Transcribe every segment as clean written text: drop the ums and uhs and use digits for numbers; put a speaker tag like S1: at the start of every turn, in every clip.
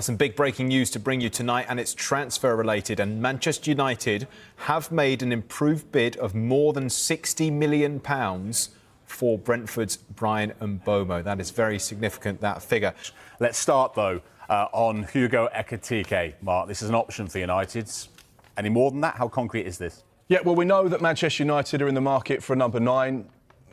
S1: Some big breaking news to bring you tonight, and it's transfer related. And Manchester United have made an improved bid of more than £60 million for Brentford's Bryan Mbeumo. That is very significant, that figure.
S2: Let's start, though, on Hugo Ekitike. Mark, this is an option for United. Any more than that? How concrete is this?
S3: Yeah, well, we know that Manchester United are in the market for a number 9.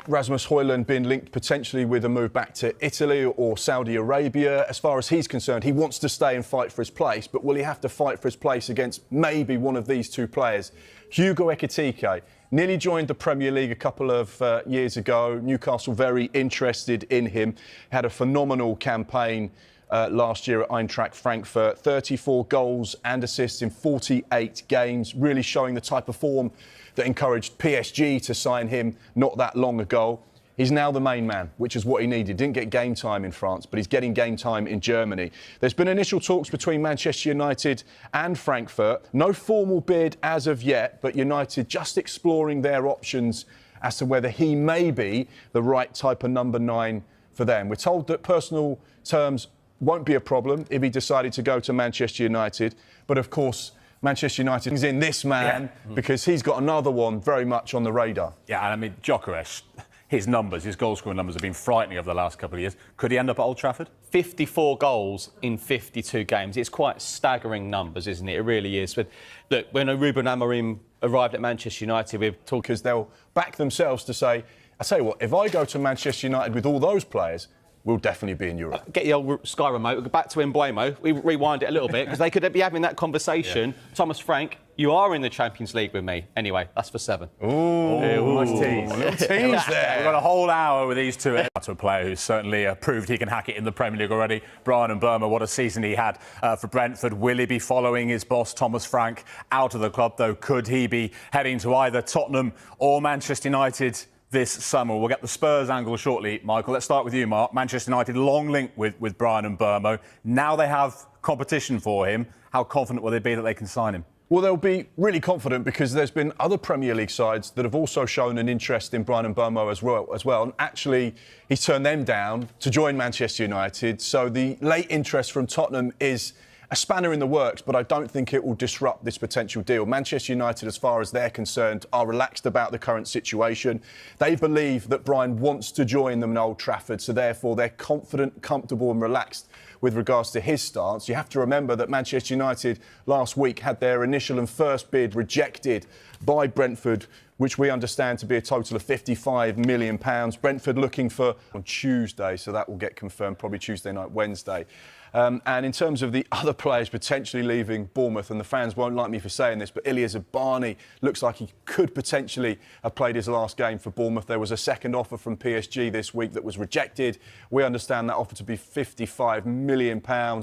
S3: Rasmus Højlund being linked potentially with a move back to Italy or Saudi Arabia. As far as he's concerned, he wants to stay and fight for his place, but will he have to fight for his place against maybe one of these two players? Hugo Ekitike nearly joined the Premier League a couple of years ago. Newcastle very interested in him. Had a phenomenal campaign last year at Eintracht Frankfurt. 34 goals and assists in 48 games, really showing the type of form that encouraged PSG to sign him not that long ago. He's now the main man, which is what he needed. Didn't get game time in France, but he's getting game time in Germany. There's been initial talks between Manchester United and Frankfurt. No formal bid as of yet, but United just exploring their options as to whether he may be the right type of number 9 for them. We're told that personal terms won't be a problem if he decided to go to Manchester United. But of course, Manchester United is in this man because he's got another one very much on the radar.
S2: Yeah, and I mean, Gyökeres, his numbers, his goal-scoring numbers have been frightening over the last couple of years. Could he end up at Old Trafford?
S4: 54 goals in 52 games. It's quite staggering numbers, isn't it? It really is. But look, when Ruben Amorim arrived at Manchester United, we've talked...
S3: Because they'll back themselves to say, I tell you what, if I go to Manchester United with all those players, we'll definitely be in Europe.
S4: Get the old Sky remote, we'll go back to Mbeumo. We rewind it a little bit, because they could be having that conversation. Yeah. Thomas Frank, you are in the Champions League with me. Anyway, that's for 7.
S2: Ooh, nice tease.
S3: Little tease there.
S2: We've got a whole hour with these two. To a player who's certainly proved he can hack it in the Premier League already. Bryan Mbeumo, what a season he had for Brentford. Will he be following his boss, Thomas Frank, out of the club, though? Could he be heading to either Tottenham or Manchester United this summer? We'll get the Spurs angle shortly, Michael. Let's start with you, Mark. Manchester United long linked with Bryan Mbeumo. Now they have competition for him. How confident will they be that they can sign him?
S3: Well, they'll be really confident because there's been other Premier League sides that have also shown an interest in Bryan Mbeumo as well. And actually, he's turned them down to join Manchester United. So the late interest from Tottenham is a spanner in the works, but I don't think it will disrupt this potential deal. Manchester United, as far as they're concerned, are relaxed about the current situation. They believe that Bryan wants to join them in Old Trafford, so therefore they're confident, comfortable and relaxed with regards to his stance. You have to remember that Manchester United last week had their initial and first bid rejected by Brentford, which we understand to be a total of £55 million. Brentford looking for on Tuesday, so that will get confirmed probably Tuesday night, Wednesday. And in terms of the other players potentially leaving Bournemouth, and the fans won't like me for saying this, but Ilya Zabani looks like he could potentially have played his last game for Bournemouth. There was a second offer from PSG this week that was rejected. We understand that offer to be £55 million.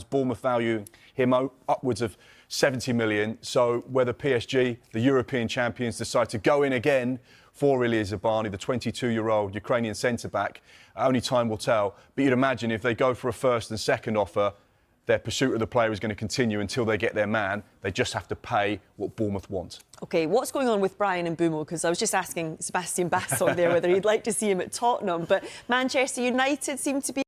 S3: Bournemouth valuing him upwards of 70 million. So whether PSG, the European champions, decide to go in again for Ilya Zabani, the 22-year-old Ukrainian centre-back, only time will tell. But you'd imagine if they go for a first and second offer, their pursuit of the player is going to continue until they get their man. They just have to pay what Bournemouth want.
S5: OK, what's going on with Bryan Mbeumo? Because I was just asking Sebastian Bass on there whether he'd like to see him at Tottenham. But Manchester United seem to be